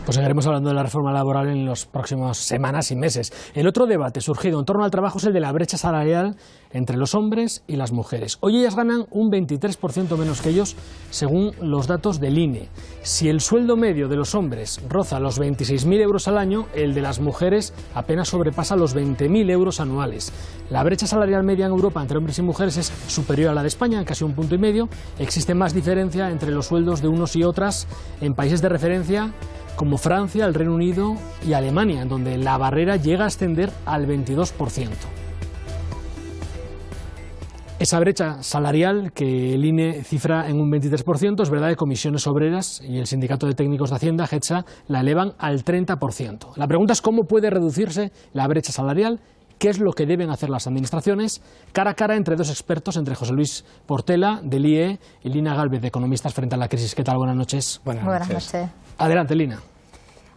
Pues seguiremos hablando de la reforma laboral en las próximas semanas y meses. El otro debate surgido en torno al trabajo es el de la brecha salarial entre los hombres y las mujeres. Hoy ellas ganan un 23% menos que ellos, según los datos del INE. Si el sueldo medio de los hombres roza los 26.000 euros al año, el de las mujeres apenas sobrepasa los 20.000 euros anuales. La brecha salarial media en Europa entre hombres y mujeres es superior a la de España, en casi 1,5 puntos. Existe más diferencia entre los sueldos de unos y otras en países de referencia como Francia, el Reino Unido y Alemania, en donde la barrera llega a ascender al 22%. Esa brecha salarial que el INE cifra en un 23%, es verdad que Comisiones Obreras y el Sindicato de Técnicos de Hacienda, GETSA, la elevan al 30%. La pregunta es cómo puede reducirse la brecha salarial, qué es lo que deben hacer las administraciones, cara a cara entre dos expertos, entre José Luis Portela, del IE, y Lina Gálvez, de Economistas frente a la crisis. ¿Qué tal? Buenas noches. Buenas noches. Adelante, Lina.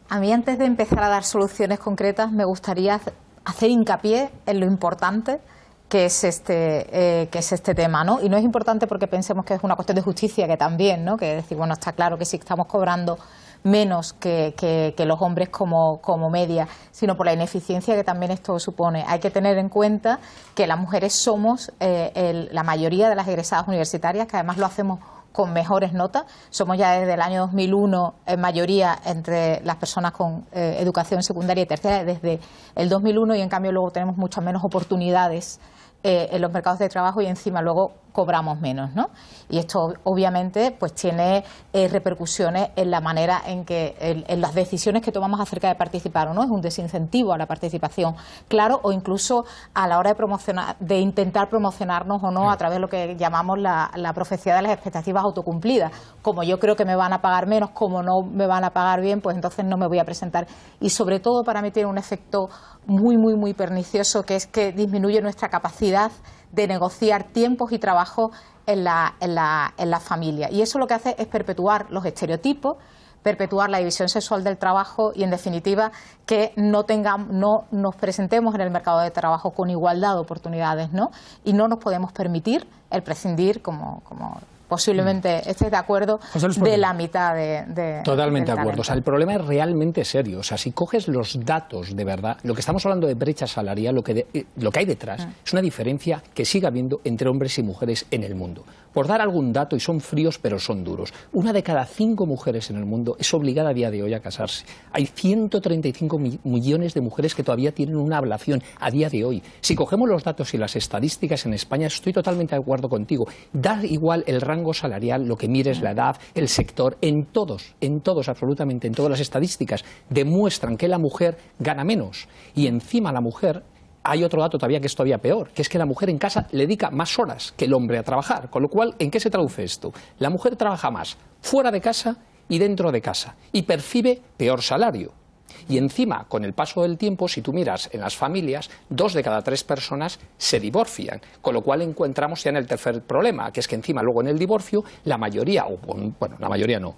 A mí, antes de empezar a dar soluciones concretas, me gustaría hacer hincapié en lo importante que es este tema, ¿no? Y no es importante porque pensemos que es una cuestión de justicia, que también, ¿no? Que decir, bueno, está claro que sí estamos cobrando menos que los hombres como media, sino por la ineficiencia que también esto supone. Hay que tener en cuenta que las mujeres somos la mayoría de las egresadas universitarias, que además lo hacemos con mejores notas. Somos ya desde el año 2001 en mayoría entre las personas con educación secundaria y terciaria, desde el 2001, y en cambio luego tenemos muchas menos oportunidades en los mercados de trabajo y encima luego cobramos menos, ¿no? Y esto obviamente pues tiene repercusiones en la manera en que en las decisiones que tomamos acerca de participar o no. Es un desincentivo a la participación, claro, o incluso a la hora de promocionar, de intentar promocionarnos o no a través de lo que llamamos la profecía de las expectativas autocumplidas. Como yo creo que me van a pagar menos, como no me van a pagar bien, pues entonces no me voy a presentar. Y sobre todo para mí tiene un efecto muy pernicioso, que es que disminuye nuestra capacidad de negociar tiempos y trabajo en la familia. Y eso lo que hace es perpetuar los estereotipos, perpetuar la división sexual del trabajo y, en definitiva, que no nos presentemos en el mercado de trabajo con igualdad de oportunidades, ¿no? Y no nos podemos permitir el prescindir, como posiblemente estés de acuerdo, de la mitad de Totalmente de acuerdo. O sea, el problema es realmente serio. O sea, si coges los datos de verdad, lo que estamos hablando de brecha salarial, lo que hay detrás es una diferencia que sigue habiendo entre hombres y mujeres en el mundo. Por dar algún dato, y son fríos pero son duros, 1 de cada 5 mujeres en el mundo es obligada a día de hoy a casarse. Hay 135 millones de mujeres que todavía tienen una ablación a día de hoy. Si cogemos los datos y las estadísticas en España, estoy totalmente de acuerdo contigo. Da igual el rango salarial, lo que mires, la edad, el sector, en todos, absolutamente en todas las estadísticas, demuestran que la mujer gana menos. Y encima la mujer, hay otro dato todavía que es todavía peor, que es que la mujer en casa le dedica más horas que el hombre a trabajar. Con lo cual, ¿en qué se traduce esto? La mujer trabaja más fuera de casa y dentro de casa y percibe peor salario. Y encima, con el paso del tiempo, si tú miras en las familias, 2 de cada 3 personas se divorcian, con lo cual encontramos ya en el tercer problema, que es que encima luego en el divorcio la mayoría, bueno, la mayoría no,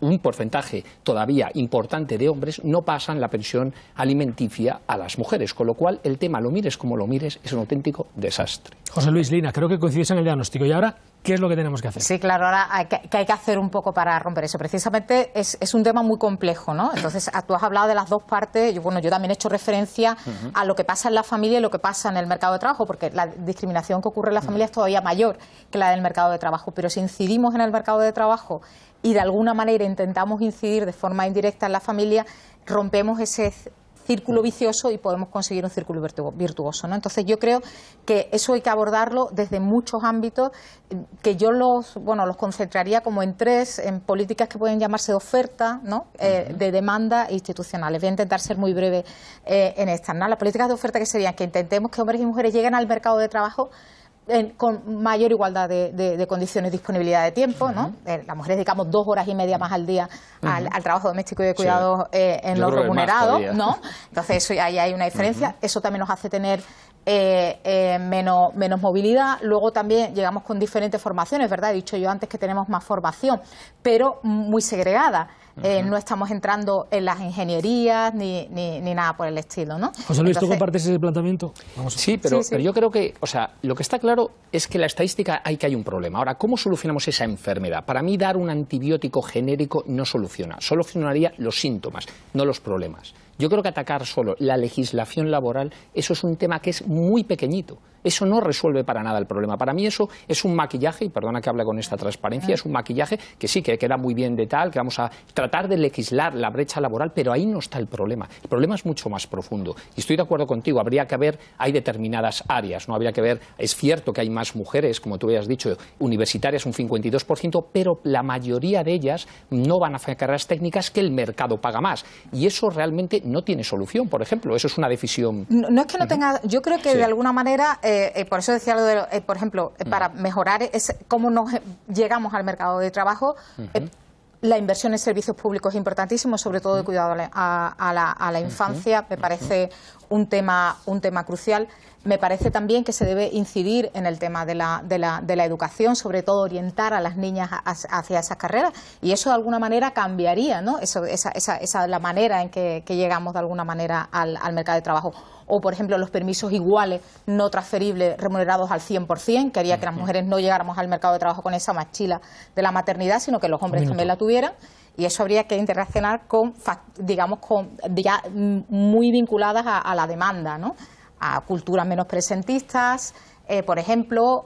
un porcentaje todavía importante de hombres no pasan la pensión alimenticia a las mujeres, con lo cual el tema, lo mires como lo mires, es un auténtico desastre. José Luis, Lina, creo que coincidís en el diagnóstico. Y ahora, ¿qué es lo que tenemos que hacer? Sí, claro, ahora ¿qué hay que hacer un poco para romper eso? Precisamente es un tema muy complejo, ¿no? Entonces, tú has hablado de las dos partes. Yo también he hecho referencia a lo que pasa en la familia y lo que pasa en el mercado de trabajo, porque la discriminación que ocurre en la familia es todavía mayor que la del mercado de trabajo. Pero si incidimos en el mercado de trabajo y de alguna manera intentamos incidir de forma indirecta en la familia, rompemos ese círculo vicioso y podemos conseguir un círculo virtuoso, ¿no? Entonces yo creo que eso hay que abordarlo desde muchos ámbitos, que yo los concentraría como en 3, en políticas que pueden llamarse de oferta, ¿no? De demanda e institucionales. Voy a intentar ser muy breve en estas, ¿no? Las políticas de oferta que serían que intentemos que hombres y mujeres lleguen al mercado de trabajo con mayor igualdad de condiciones de disponibilidad de tiempo, ¿no? Las mujeres dedicamos 2 horas y media más al día al trabajo doméstico y de cuidados en lo remunerado, ¿no? Entonces eso, ahí hay una diferencia. Eso también nos hace tener menos movilidad. Luego también llegamos con diferentes formaciones, ¿verdad? He dicho yo antes que tenemos más formación, pero muy segregada. no estamos entrando en las ingenierías ni nada por el estilo, ¿no? José Luis, ¿tú compartes ese planteamiento? Sí, pero yo creo que, o sea, lo que está claro es que la estadística hay un problema. Ahora, ¿cómo solucionamos esa enfermedad? Para mí, dar un antibiótico genérico no soluciona. Solucionaría los síntomas, no los problemas. Yo creo que atacar solo la legislación laboral, eso es un tema que es muy pequeñito. Eso no resuelve para nada el problema. Para mí eso es un maquillaje, y perdona que hable con esta transparencia, es un maquillaje que sí, que queda muy bien de tal, que vamos a tratar de legislar la brecha laboral, pero ahí no está el problema. El problema es mucho más profundo. Y estoy de acuerdo contigo, habría que ver, hay determinadas áreas, ¿no? Habría que ver, es cierto que hay más mujeres, como tú habías dicho, universitarias un 52%, pero la mayoría de ellas no van a hacer carreras técnicas que el mercado paga más. Y eso realmente no tiene solución, por ejemplo. Eso es una decisión. No es que no tenga, yo creo que de alguna manera, por eso decía lo de, por ejemplo, para mejorar cómo nos llegamos al mercado de trabajo, la inversión en servicios públicos es importantísimo, sobre todo de cuidado a la infancia, me parece un tema crucial. Me parece también que se debe incidir en el tema de la educación, sobre todo orientar a las niñas hacia esas carreras, y eso de alguna manera cambiaría, ¿no? Esa la manera en que llegamos de alguna manera al mercado de trabajo. O, por ejemplo, los permisos iguales, no transferibles, remunerados al 100%, que haría que las mujeres no llegáramos al mercado de trabajo con esa mochila de la maternidad, sino que los hombres también la tuvieran. Y eso habría que interaccionar con ya muy vinculadas a la demanda, ¿no? A culturas menos presentistas, por ejemplo.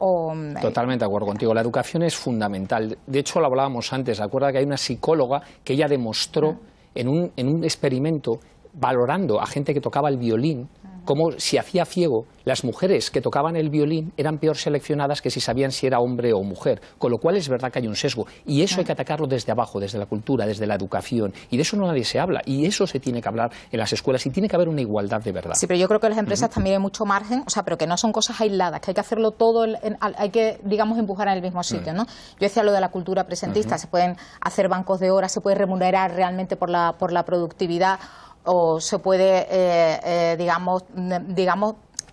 Totalmente de acuerdo contigo. La educación es fundamental. De hecho, lo hablábamos antes. Acuerda que hay una psicóloga que ella demostró en un experimento, valorando a gente que tocaba el violín, como si hacía ciego, las mujeres que tocaban el violín eran peor seleccionadas que si sabían si era hombre o mujer, con lo cual es verdad que hay un sesgo, y eso hay que atacarlo desde abajo, desde la cultura, desde la educación, y de eso no nadie se habla, y eso se tiene que hablar en las escuelas, y tiene que haber una igualdad de verdad. Sí, pero yo creo que en las empresas también hay mucho margen, o sea, pero que no son cosas aisladas, que hay que hacerlo todo, hay que, digamos, empujar en el mismo sitio, ¿no? Yo decía lo de la cultura presentista, se pueden hacer bancos de horas, se puede remunerar realmente por la productividad, o se puede, digamos,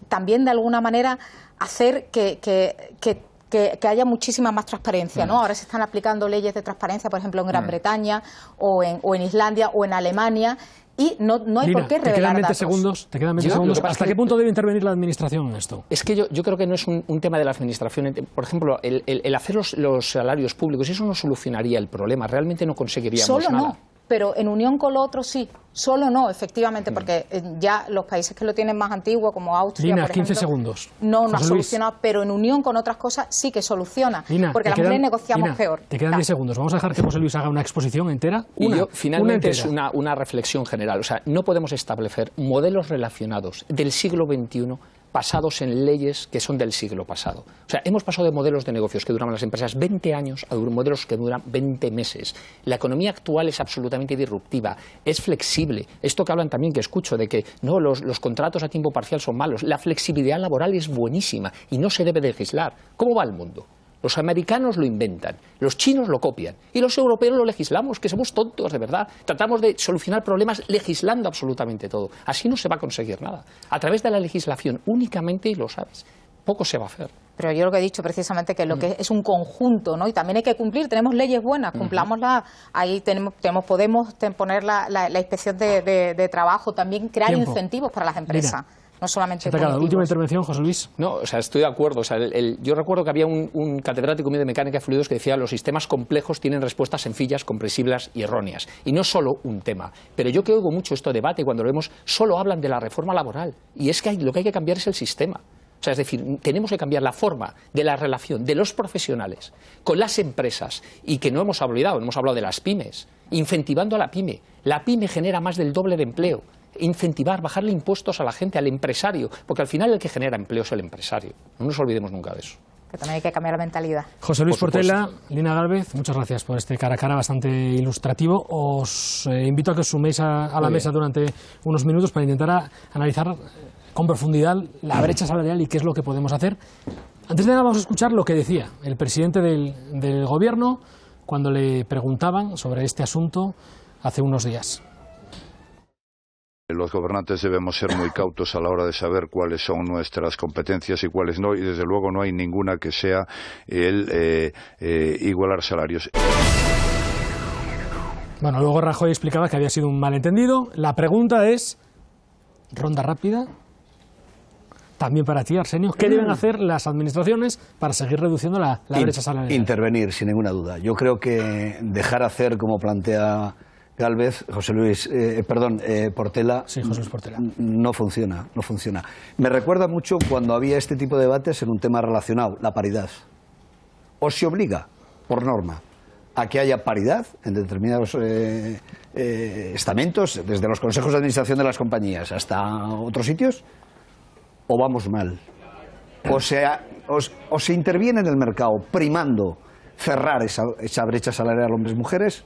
también de alguna manera hacer que haya muchísima más transparencia, ¿no? Ahora se están aplicando leyes de transparencia, por ejemplo, en Gran Bretaña o en Islandia o en Alemania, y no hay por qué revelar datos. Te quedan 20 segundos. ¿Hasta qué punto debe intervenir la Administración en esto? Es que yo creo que no es un tema de la Administración. Por ejemplo, el hacer los salarios públicos, eso no solucionaría el problema. Realmente no conseguiríamos nada. Solo no. Pero en unión con lo otro sí, solo no, efectivamente, porque ya los países que lo tienen más antiguo, como Austria, Lina, por ejemplo, 15 segundos. No ha solucionado, pero en unión con otras cosas sí que soluciona, Lina, porque las mujeres negociamos peor. Te quedan 10 segundos, vamos a dejar que José Luis haga una exposición entera. Finalmente es una reflexión general, o sea, no podemos establecer modelos relacionados del siglo XXI basados en leyes que son del siglo pasado. O sea, hemos pasado de modelos de negocios que duraban las empresas 20 años a modelos que duran 20 meses. La economía actual es absolutamente disruptiva, es flexible. Esto que hablan también, que escucho, de que no, los contratos a tiempo parcial son malos. La flexibilidad laboral es buenísima y no se debe legislar. ¿Cómo va el mundo? Los americanos lo inventan, los chinos lo copian y los europeos lo legislamos, que somos tontos de verdad. Tratamos de solucionar problemas legislando absolutamente todo. Así no se va a conseguir nada. A través de la legislación únicamente, y lo sabes, poco se va a hacer. Pero yo lo que he dicho precisamente que lo que es un conjunto, ¿no? Y también hay que cumplir, tenemos leyes buenas, cumplámoslas, ahí podemos poner la inspección de trabajo, también crear incentivos para las empresas. Mira. No solamente última intervención, José Luis. No, o sea, estoy de acuerdo. O sea, yo recuerdo que había un catedrático mío de mecánica de fluidos que decía: los sistemas complejos tienen respuestas sencillas, comprensibles y erróneas. Y no es solo un tema. Pero yo que oigo mucho este debate, cuando lo vemos, solo hablan de la reforma laboral. Y es que lo que hay que cambiar es el sistema. O sea, es decir, tenemos que cambiar la forma de la relación de los profesionales con las empresas, y que no hemos hablado de las pymes, incentivando a la pyme. La pyme genera más del doble de empleo. Incentivar, bajarle impuestos a la gente, al empresario, porque al final el que genera empleo es el empresario. No nos olvidemos nunca de eso. Que también hay que cambiar la mentalidad. José Luis Portela, Lina Gálvez, muchas gracias por este cara a cara bastante ilustrativo. Os invito a que os suméis a la mesa durante unos minutos para intentar analizar con profundidad la brecha salarial y qué es lo que podemos hacer. Antes de nada vamos a escuchar lo que decía el presidente del Gobierno cuando le preguntaban sobre este asunto hace unos días. Los gobernantes debemos ser muy cautos a la hora de saber cuáles son nuestras competencias y cuáles no, y desde luego no hay ninguna que sea el igualar salarios. Bueno, luego Rajoy explicaba que había sido un malentendido. La pregunta es, ronda rápida, también para ti, Arsenio, ¿qué deben hacer las administraciones para seguir reduciendo la brecha salarial? Intervenir, sin ninguna duda. Yo creo que dejar hacer, como plantea Gálvez, Portela, sí, José Luis Portela, no funciona. Me recuerda mucho cuando había este tipo de debates en un tema relacionado, la paridad. O se obliga, por norma, a que haya paridad en determinados estamentos, desde los consejos de administración de las compañías hasta otros sitios, o vamos mal. O se interviene en el mercado primando cerrar esa brecha salarial hombres-mujeres,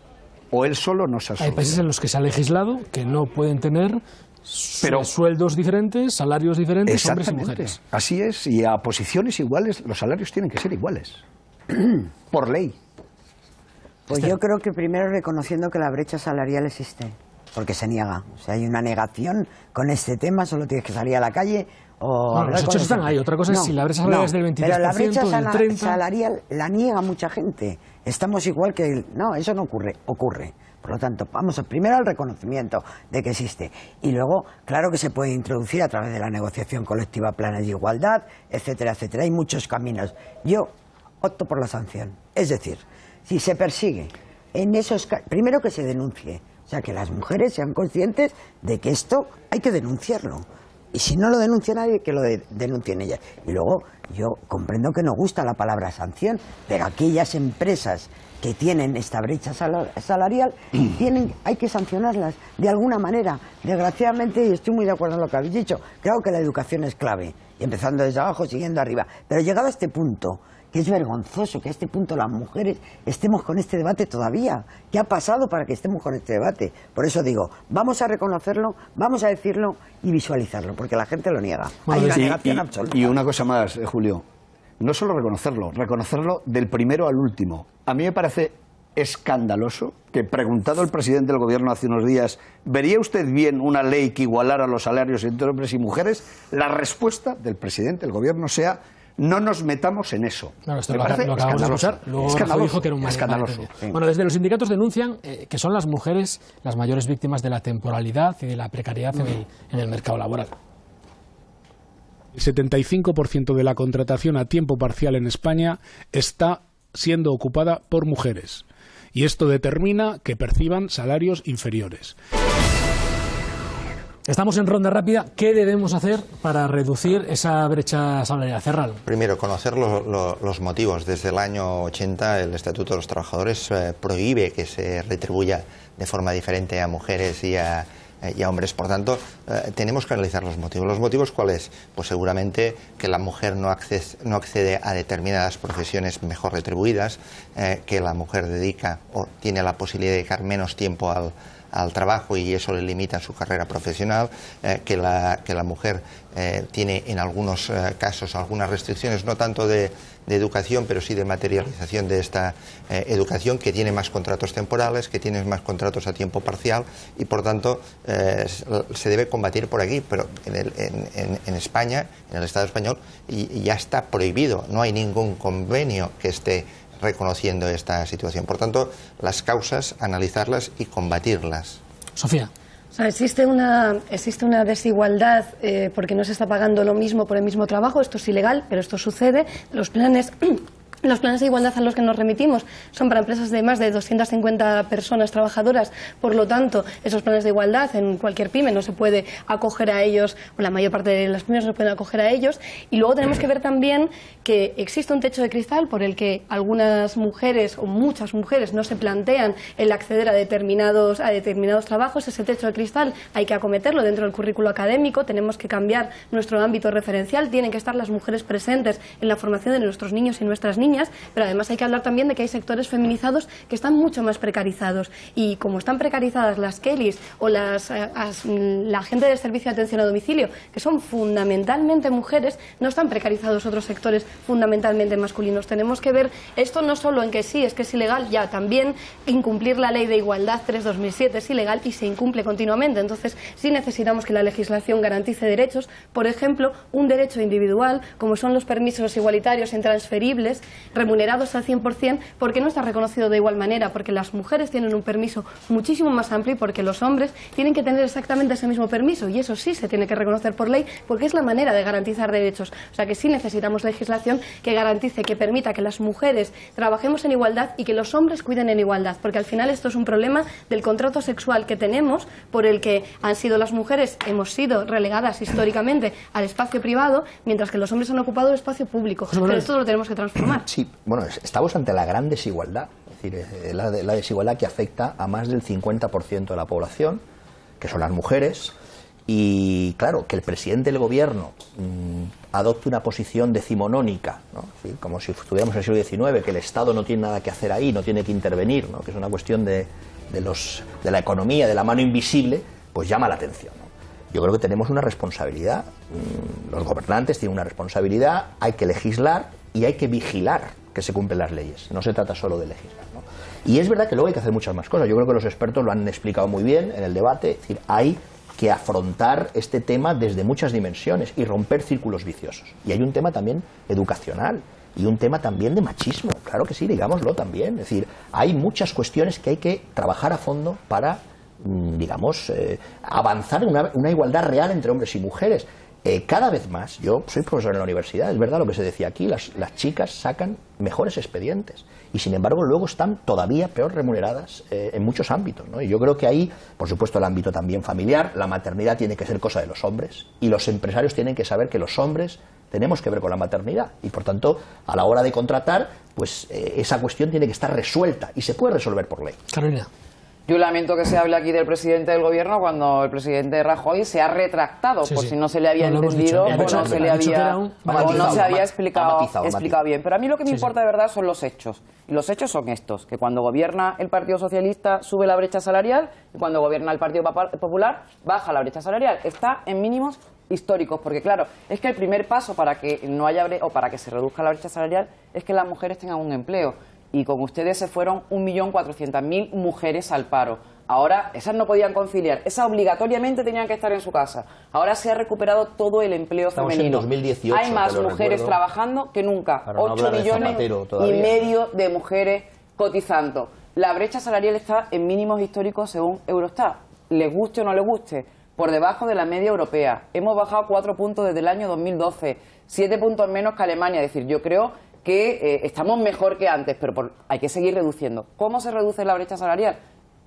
o él solo no se asume. Hay países en los que se ha legislado que no pueden tener sueldos diferentes, salarios diferentes, hombres y mujeres. Así es, y a posiciones iguales los salarios tienen que ser iguales, por ley. Pues yo creo que primero reconociendo que la brecha salarial existe, porque se niega. O sea, hay una negación con este tema, solo tienes que salir a la calle o... Bueno, los hechos están ahí, otra cosa es si la brecha salarial es del 23%, pero la brecha del 30%... salarial la niega mucha gente. Estamos igual que... No, eso no ocurre. Por lo tanto, vamos primero al reconocimiento de que existe. Y luego, claro que se puede introducir a través de la negociación colectiva, planes de igualdad, etcétera, etcétera. Hay muchos caminos. Yo opto por la sanción. Es decir, si se persigue en esos... Primero que se denuncie. O sea, que las mujeres sean conscientes de que esto hay que denunciarlo. Y si no lo denuncia nadie, que lo denuncien ellas. Y luego, yo comprendo que no gusta la palabra sanción, pero aquellas empresas que tienen esta brecha salarial, hay que sancionarlas de alguna manera. Desgraciadamente, y estoy muy de acuerdo en lo que habéis dicho, creo que la educación es clave, empezando desde abajo, siguiendo arriba. Pero llegado a este punto, que es vergonzoso que a este punto las mujeres estemos con este debate todavía. ¿Qué ha pasado para que estemos con este debate? Por eso digo, vamos a reconocerlo, vamos a decirlo y visualizarlo, porque la gente lo niega. Bueno, hay una negación absoluta. Y una cosa más, Julio, no solo reconocerlo del primero al último. A mí me parece escandaloso que, preguntado el presidente del gobierno hace unos días, ¿vería usted bien una ley que igualara los salarios entre hombres y mujeres? La respuesta del presidente del gobierno sea: no nos metamos en eso. Claro, esto lo acabamos de escuchar. Luego Rajoy dijo que era un escandaloso. Sí. Bueno, desde los sindicatos denuncian que son las mujeres las mayores víctimas de la temporalidad y de la precariedad en el mercado laboral. El 75% de la contratación a tiempo parcial en España está siendo ocupada por mujeres. Y esto determina que perciban salarios inferiores. Estamos en ronda rápida. ¿Qué debemos hacer para reducir esa brecha salarial? Cerrado. Primero, conocer los motivos. Desde el año 80 el Estatuto de los Trabajadores prohíbe que se retribuya de forma diferente a mujeres y a hombres. Por tanto, tenemos que analizar los motivos. ¿Los motivos cuáles? Pues seguramente que la mujer no accede a determinadas profesiones mejor retribuidas, que la mujer dedica o tiene la posibilidad de dedicar menos tiempo al trabajo y eso le limita su carrera profesional, que la mujer tiene en algunos casos algunas restricciones, no tanto de educación, pero sí de materialización de esta educación, que tiene más contratos temporales, que tiene más contratos a tiempo parcial y por tanto se debe combatir por aquí, pero en España, en el Estado español, y ya está prohibido, no hay ningún convenio que esté reconociendo esta situación. Por tanto, las causas, analizarlas y combatirlas. Sofía. O sea, existe una desigualdad porque no se está pagando lo mismo por el mismo trabajo. Esto es ilegal, pero esto sucede. Los planes de igualdad a los que nos remitimos son para empresas de más de 250 personas trabajadoras. Por lo tanto, esos planes de igualdad en cualquier pyme no se puede acoger a ellos, o la mayor parte de las pymes no se pueden acoger a ellos. Y luego tenemos que ver también que existe un techo de cristal por el que algunas mujeres o muchas mujeres no se plantean el acceder a determinados trabajos. Ese techo de cristal hay que acometerlo dentro del currículo académico. Tenemos que cambiar nuestro ámbito referencial. Tienen que estar las mujeres presentes en la formación de nuestros niños y nuestras niñas. Pero además hay que hablar también de que hay sectores feminizados que están mucho más precarizados y como están precarizadas las Kellys o la gente del servicio de atención a domicilio, que son fundamentalmente mujeres, no están precarizados otros sectores fundamentalmente masculinos. Tenemos que ver esto no solo en que sí, es que es ilegal, ya también incumplir la Ley de Igualdad 3/2007 es ilegal y se incumple continuamente. Entonces sí necesitamos que la legislación garantice derechos, por ejemplo, un derecho individual como son los permisos igualitarios intransferibles, remunerados al 100%, porque no está reconocido de igual manera, porque las mujeres tienen un permiso muchísimo más amplio y porque los hombres tienen que tener exactamente ese mismo permiso, y eso sí se tiene que reconocer por ley, porque es la manera de garantizar derechos. O sea que sí necesitamos legislación que garantice, que permita que las mujeres trabajemos en igualdad y que los hombres cuiden en igualdad, porque al final esto es un problema del contrato sexual que tenemos, por el que han sido las mujeres, hemos sido relegadas históricamente al espacio privado, mientras que los hombres han ocupado el espacio público. Pero esto lo tenemos que transformar. Sí, bueno, estamos ante la gran desigualdad, es decir, la desigualdad que afecta a más del 50% de la población, que son las mujeres, y claro, que el presidente del gobierno adopte una posición decimonónica, ¿no? Es decir, como si estuviéramos en el siglo XIX, que el Estado no tiene nada que hacer ahí, no tiene que intervenir, ¿no? Que es una cuestión de la economía, de la mano invisible, pues llama la atención, ¿no? Yo creo que tenemos una responsabilidad, los gobernantes tienen una responsabilidad, hay que legislar y hay que vigilar que se cumplen las leyes, no se trata solo de legislar, ¿no? Y es verdad que luego hay que hacer muchas más cosas, yo creo que los expertos lo han explicado muy bien en el debate, es decir, hay que afrontar este tema desde muchas dimensiones y romper círculos viciosos. Y hay un tema también educacional y un tema también de machismo, claro que sí, digámoslo también. Es decir, hay muchas cuestiones que hay que trabajar a fondo para, digamos, avanzar en una igualdad real entre hombres y mujeres. Cada vez más, yo soy profesor en la universidad, es verdad lo que se decía aquí, las chicas sacan mejores expedientes y sin embargo luego están todavía peor remuneradas en muchos ámbitos, ¿no? Y yo creo que ahí, por supuesto, el ámbito también familiar, la maternidad tiene que ser cosa de los hombres y los empresarios tienen que saber que los hombres tenemos que ver con la maternidad y por tanto a la hora de contratar, pues esa cuestión tiene que estar resuelta y se puede resolver por ley. Carolina. Yo lamento que se hable aquí del presidente del gobierno cuando el presidente Rajoy se ha retractado, por si no se le había entendido o no se le había explicado bien. Pero a mí lo que me importa de verdad son los hechos. Y los hechos son estos, que cuando gobierna el Partido Socialista sube la brecha salarial y cuando gobierna el Partido Popular baja la brecha salarial. Está en mínimos históricos, porque claro, es que el primer paso para que no haya o para que se reduzca la brecha salarial es que las mujeres tengan un empleo. Y con ustedes se fueron 1.400.000 mujeres al paro. Ahora, esas no podían conciliar, esas obligatoriamente tenían que estar en su casa. Ahora se ha recuperado todo el empleo femenino. En 2018, hay más mujeres trabajando que nunca. 8 millones y medio de mujeres cotizando. La brecha salarial está en mínimos históricos según Eurostat. Les guste o no les guste, por debajo de la media europea. Hemos bajado 4 puntos desde el año 2012, 7 puntos menos que Alemania. Es decir, yo creo que estamos mejor que antes, pero hay que seguir reduciendo. ¿Cómo se reduce la brecha salarial?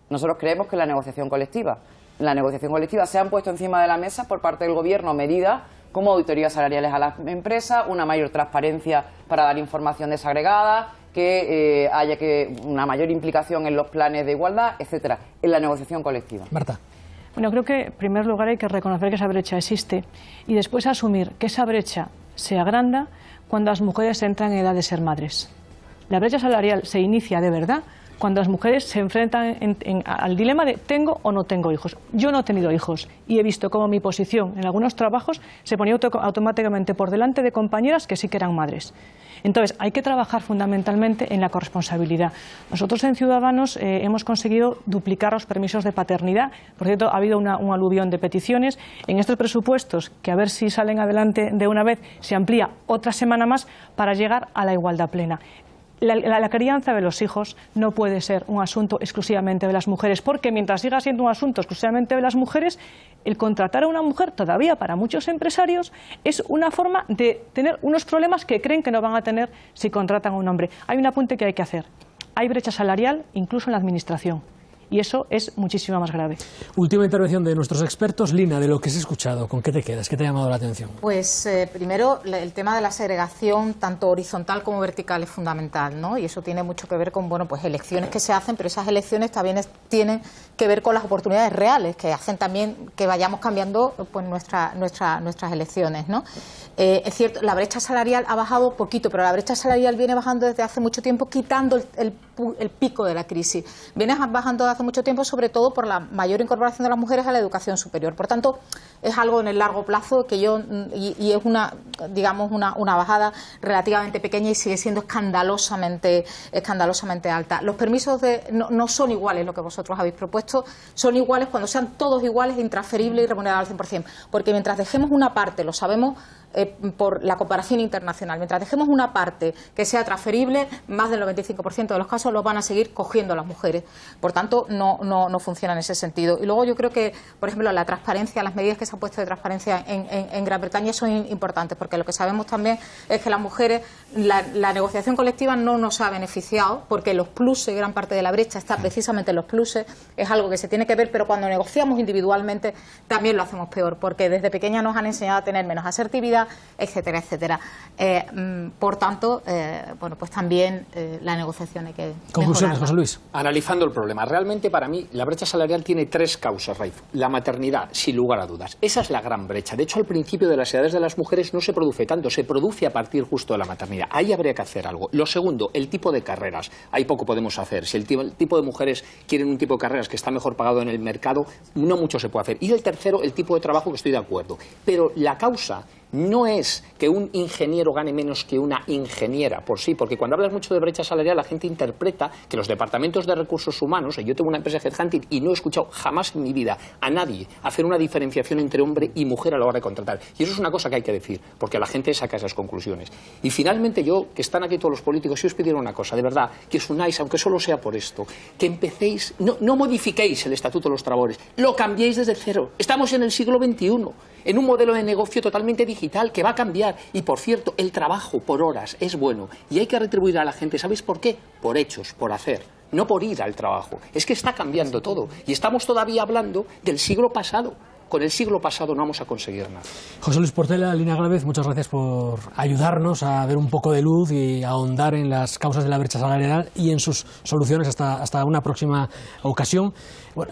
Nosotros creemos que la negociación colectiva. En la negociación colectiva se han puesto encima de la mesa por parte del Gobierno medidas como auditorías salariales a las empresas, una mayor transparencia para dar información desagregada, que haya una mayor implicación en los planes de igualdad, etcétera, en la negociación colectiva. Marta. Bueno, creo que en primer lugar hay que reconocer que esa brecha existe y después asumir que esa brecha se agranda cuando las mujeres entran en edad de ser madres. La brecha salarial se inicia de verdad cuando las mujeres se enfrentan al dilema de ¿tengo o no tengo hijos? Yo no he tenido hijos y he visto cómo mi posición en algunos trabajos se ponía automáticamente por delante de compañeras que sí que eran madres. Entonces, hay que trabajar fundamentalmente en la corresponsabilidad. Nosotros en Ciudadanos hemos conseguido duplicar los permisos de paternidad. Por cierto, ha habido un aluvión de peticiones. En estos presupuestos, que a ver si salen adelante de una vez, se amplía otra semana más para llegar a la igualdad plena. La crianza de los hijos no puede ser un asunto exclusivamente de las mujeres, porque mientras siga siendo un asunto exclusivamente de las mujeres, el contratar a una mujer todavía para muchos empresarios es una forma de tener unos problemas que creen que no van a tener si contratan a un hombre. Hay un apunte que hay que hacer. Hay brecha salarial incluso en la administración. Y eso es muchísimo más grave. Última intervención de nuestros expertos. Lina, de lo que has escuchado, ¿con qué te quedas? ¿Qué te ha llamado la atención? Pues primero, el tema de la segregación, tanto horizontal como vertical, es fundamental, ¿no? Y eso tiene mucho que ver con, bueno, pues elecciones que se hacen, pero esas elecciones también tienen que ver con las oportunidades reales, que hacen también que vayamos cambiando pues nuestras elecciones, ¿no? Es cierto, la brecha salarial ha bajado poquito, pero la brecha salarial viene bajando desde hace mucho tiempo, quitando el pico de la crisis. Viene bajando desde hace mucho tiempo, sobre todo por la mayor incorporación de las mujeres a la educación superior. Por tanto, es algo en el largo plazo que y es una bajada relativamente pequeña y sigue siendo escandalosamente alta. Los permisos no son iguales lo que vosotros habéis propuesto, son iguales cuando sean todos iguales, intransferibles y remunerados al 100%, porque mientras dejemos una parte, lo sabemos por la comparación internacional, mientras dejemos una parte que sea transferible, más del 95% de los casos los van a seguir cogiendo las mujeres. Por tanto, no funciona en ese sentido. Y luego yo creo que, por ejemplo, la transparencia, las medidas que se han puesto de transparencia en Gran Bretaña son importantes, porque lo que sabemos también es que las mujeres, la negociación colectiva no nos ha beneficiado, porque los pluses, gran parte de la brecha está precisamente en los pluses, es algo que se tiene que ver, pero cuando negociamos individualmente también lo hacemos peor, porque desde pequeña nos han enseñado a tener menos asertividad, etcétera, etcétera. Por tanto, pues también la negociación hay que conclusiones, José Luis. Analizando el problema, realmente para mí la brecha salarial tiene 3 causas, Raif. La maternidad, sin lugar a dudas. Esa es la gran brecha. De hecho, al principio de las edades de las mujeres no se produce tanto, se produce a partir justo de la maternidad. Ahí habría que hacer algo. Lo segundo, el tipo de carreras. Ahí poco podemos hacer. Si el tipo de mujeres quieren un tipo de carreras que está mejor pagado en el mercado, no mucho se puede hacer. Y el tercero, el tipo de trabajo, que estoy de acuerdo. Pero la causa no es que un ingeniero gane menos que una ingeniera por sí, porque cuando hablas mucho de brecha salarial la gente interpreta que los departamentos de recursos humanos, yo tengo una empresa de headhunting y no he escuchado jamás en mi vida a nadie hacer una diferenciación entre hombre y mujer a la hora de contratar. Y eso es una cosa que hay que decir, porque la gente saca esas conclusiones. Y finalmente que están aquí todos los políticos, si os pidiera una cosa, de verdad, que os unáis, aunque solo sea por esto, que empecéis, no modifiquéis el Estatuto de los Trabajadores, lo cambiéis desde cero. Estamos en el siglo XXI, en un modelo de negocio totalmente digital que va a cambiar. Y por cierto, el trabajo por horas es bueno y hay que retribuir a la gente. ¿Sabéis por qué? Por hechos, por hacer, no por ir al trabajo. Es que está cambiando todo y estamos todavía hablando del siglo pasado. Con el siglo pasado no vamos a conseguir nada. José Luis Portela, Lina Gálvez, muchas gracias por ayudarnos a ver un poco de luz y a ahondar en las causas de la brecha salarial y en sus soluciones. Hasta una próxima ocasión. Bueno,